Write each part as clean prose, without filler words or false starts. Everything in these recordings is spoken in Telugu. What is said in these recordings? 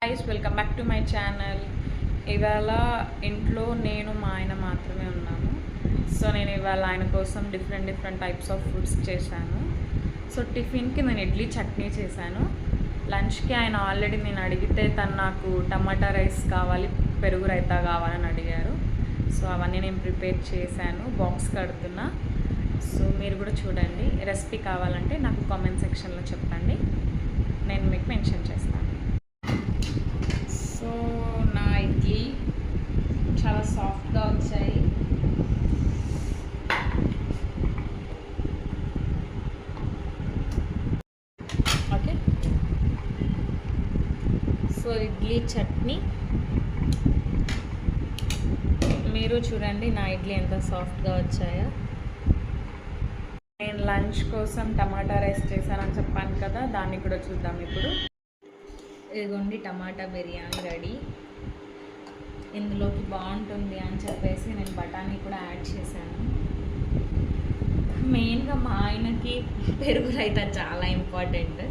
Guys welcome back to my channel. ఇవాళ ఇంట్లో నేను మా ఆయన మాత్రమే ఉన్నాము. సో నేను ఇవాళ ఆయన కోసం డిఫరెంట్ టైప్స్ ఆఫ్ ఫుడ్స్ చేశాను. సో టిఫిన్కి నేను ఇడ్లీ చట్నీ చేశాను. లంచ్కి ఆయన ఆల్రెడీ నేను అడిగితే తను నాకు టమాటా రైస్ కావాలి, పెరుగు రైతా కావాలని అడిగారు. సో అవన్నీ నేను ప్రిపేర్ చేశాను, బాక్స్ కడుతున్నా. సో మీరు కూడా చూడండి. రెసిపీ కావాలంటే నాకు కామెంట్ సెక్షన్లో చెప్పండి, నేను మీకు మెన్షన్ చేస్తాను. సో నా ఇడ్లీ చాలా సాఫ్ట్గా వచ్చాయి. ఓకే, సో ఇడ్లీ చట్నీ మీరు చూడండి, నా ఇడ్లీ ఎంత సాఫ్ట్గా వచ్చాయో. నేను లంచ్ కోసం టమాటా రైస్ చేశానని చెప్పాను కదా, దాన్ని కూడా చూద్దాం ఇప్పుడు. ఇదిగోండి టమాటా బిర్యానీ రెడీ. ఇందులోకి బాగుంటుంది అని చెప్పేసి నేను బఠానీ కూడా యాడ్ చేశాను. మెయిన్గా మా ఆయనకి పెరుగు రైతా చాలా ఇంపార్టెంట్.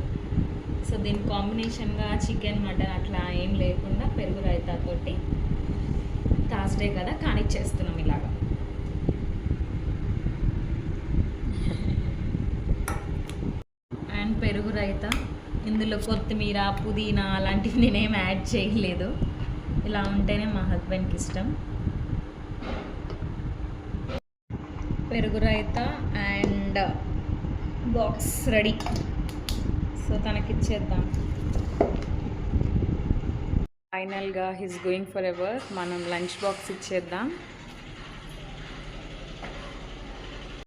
సో దీని కాంబినేషన్గా చికెన్ మటన్ అట్లా ఏం లేకుండా పెరుగు రైతాతోటి థర్స్డే కదా కానిచ్చేస్తున్నాం ఇలాగా. అండ్ పెరుగు రైతా ఇందులో కొత్తిమీర పుదీనా అలాంటివి నేనేం యాడ్ చేయలేదు. ఇలా ఉంటేనే మా హస్బెండ్కి ఇష్టం. పెరుగు raita and box ready. So తనకిచ్చేద్దాం. ఫైనల్గా హిస్ గోయింగ్ ఫర్ ఎవర్ మనం లంచ్ బాక్స్ ఇచ్చేద్దాం.